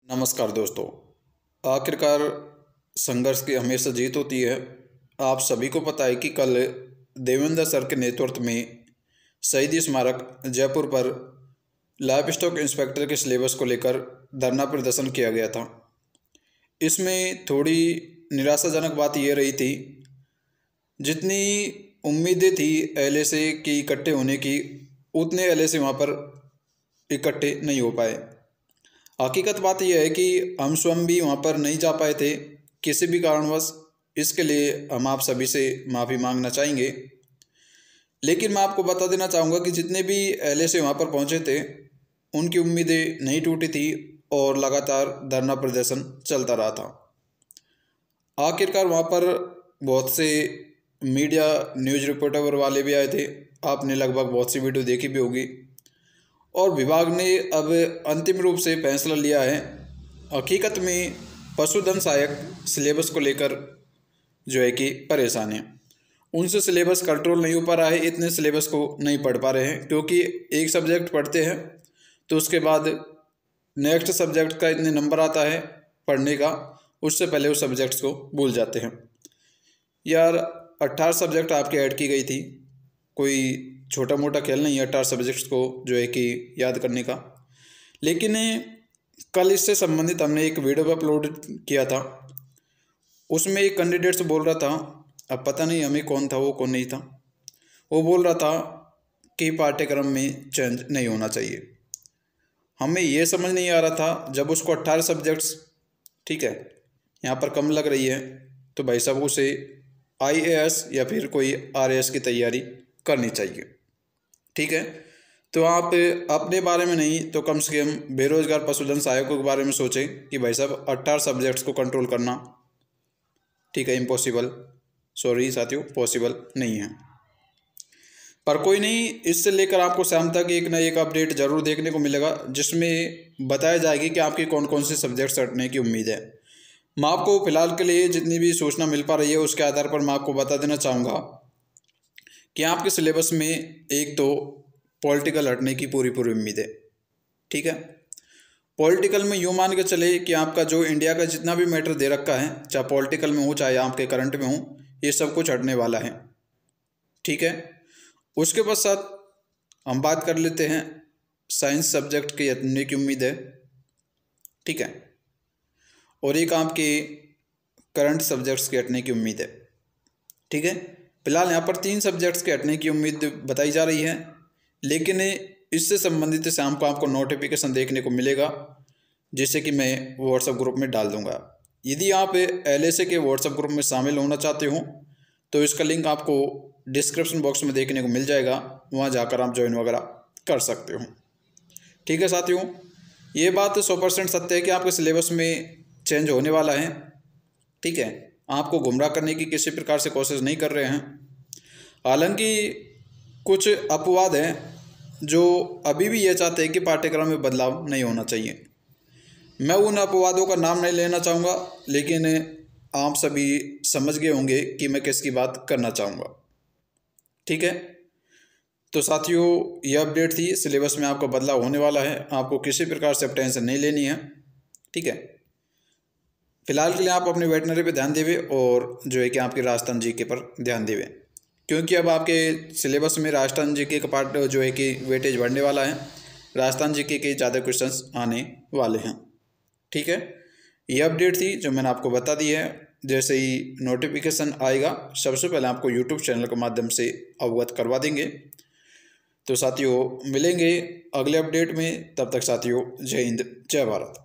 नमस्कार दोस्तों। आखिरकार संघर्ष की हमेशा जीत होती है। आप सभी को पता है कि कल देवेंद्र सर के नेतृत्व में शहीदी स्मारक जयपुर पर लाइफ स्टॉक इंस्पेक्टर के सिलेबस को लेकर धरना प्रदर्शन किया गया था। इसमें थोड़ी निराशाजनक बात यह रही थी, जितनी उम्मीदें थी एलएसी की इकट्ठे होने की, उतने एलएसी वहाँ पर इकट्ठे नहीं हो पाए। हकीकत बात यह है कि हम स्वयं भी वहाँ पर नहीं जा पाए थे किसी भी कारणवश। इसके लिए हम आप सभी से माफ़ी मांगना चाहेंगे। लेकिन मैं आपको बता देना चाहूँगा कि जितने भी एलएसी वहाँ पर पहुँचे थे, उनकी उम्मीदें नहीं टूटी थी और लगातार धरना प्रदर्शन चलता रहा था। आखिरकार वहाँ पर बहुत से मीडिया न्यूज़ रिपोर्टर वाले भी आए थे। आपने लगभग बहुत सी वीडियो देखी भी होगी। और विभाग ने अब अंतिम रूप से फैसला लिया है। हकीकत में पशुधन सहायक सिलेबस को लेकर जो है कि परेशान हैं। उनसे सिलेबस कंट्रोल नहीं हो पा रहा है, इतने सिलेबस को नहीं पढ़ पा रहे हैं, क्योंकि एक सब्जेक्ट पढ़ते हैं तो उसके बाद नेक्स्ट सब्जेक्ट का इतने नंबर आता है पढ़ने का, उससे पहले उस सब्जेक्ट्स को भूल जाते हैं। यार 18 सब्जेक्ट आपके ऐड की गई थी, कोई छोटा मोटा खेल नहीं है 18 सब्जेक्ट्स को जो है कि याद करने का। लेकिन कल इससे संबंधित हमने एक वीडियो अपलोड किया था। उसमें एक कैंडिडेट से बोल रहा था, अब पता नहीं हमें कौन था वो कौन नहीं था, वो बोल रहा था कि पाठ्यक्रम में चेंज नहीं होना चाहिए। हमें ये समझ नहीं आ रहा था, जब उसको 18 सब्जेक्ट्स ठीक है यहाँ पर कम लग रही है, तो भाई साहब उसे IAS या फिर कोई RAS की तैयारी करनी चाहिए। ठीक है, तो आप अपने बारे में नहीं तो कम से कम बेरोजगार पशुधन सहायकों के बारे में सोचें कि भाई साहब 18 सब्जेक्ट्स को कंट्रोल करना, ठीक है, इम्पॉसिबल, सॉरी साथियों, पॉसिबल नहीं है। पर कोई नहीं, इससे लेकर आपको शाम तक एक ना एक अपडेट जरूर देखने को मिलेगा, जिसमें बताया जाएगी कि आपकी कौन कौन से सब्जेक्ट्स हटने की उम्मीद है। मैं आपको फिलहाल के लिए जितनी भी सूचना मिल पा रही है उसके आधार पर मैं आपको बता देना चाहूँगा कि आपके सिलेबस में एक तो पॉलिटिकल हटने की पूरी उम्मीद है। ठीक है, पॉलिटिकल में यूँ मान के चले कि आपका जो इंडिया का जितना भी मैटर दे रखा है, चाहे पॉलिटिकल में हो चाहे आपके करंट में हो, ये सब कुछ हटने वाला है। ठीक है, उसके पश्चात हम बात कर लेते हैं साइंस सब्जेक्ट के हटने की उम्मीद है। ठीक है, और एक आपके करंट सब्जेक्ट्स के हटने की उम्मीद है। ठीक है, फिलहाल यहाँ पर 3 सब्जेक्ट्स के हटने की उम्मीद बताई जा रही है, लेकिन इससे संबंधित शाम को आपको नोटिफिकेशन देखने को मिलेगा, जिसे कि मैं व्हाट्सएप ग्रुप में डाल दूंगा। यदि आप LAC के व्हाट्सएप ग्रुप में शामिल होना चाहते हो तो इसका लिंक आपको डिस्क्रिप्शन बॉक्स में देखने को मिल जाएगा, वहाँ जाकर आप ज्वाइन वगैरह कर सकते हो। ठीक है साथियों, ये बात 100% सत्य है कि आपके सिलेबस में चेंज होने वाला है। ठीक है, आपको गुमराह करने की किसी प्रकार से कोशिश नहीं कर रहे हैं। हालांकि कुछ अपवाद हैं जो अभी भी ये चाहते हैं कि पाठ्यक्रम में बदलाव नहीं होना चाहिए। मैं उन अपवादों का नाम नहीं लेना चाहूँगा, लेकिन आप सभी समझ गए होंगे कि मैं किसकी बात करना चाहूँगा। ठीक है, तो साथियों ये अपडेट थी। सिलेबस में आपका बदलाव होने वाला है, आपको किसी प्रकार से अब टेंशन नहीं लेनी है। ठीक है, फिलहाल के लिए आप अपने वेटनरी पे ध्यान देवे और जो है कि आपके राजस्थान जीके पर ध्यान देवे, क्योंकि अब आपके सिलेबस में राजस्थान जीके का पार्ट जो है कि वेटेज बढ़ने वाला है। राजस्थान जीके के ज़्यादा क्वेश्चंस आने वाले हैं। ठीक है, ये अपडेट थी जो मैंने आपको बता दी है। जैसे ही नोटिफिकेशन आएगा सबसे पहले आपको यूट्यूब चैनल के माध्यम से अवगत करवा देंगे। तो साथियों मिलेंगे अगले अपडेट में, तब तक साथियों जय हिंद जय भारत।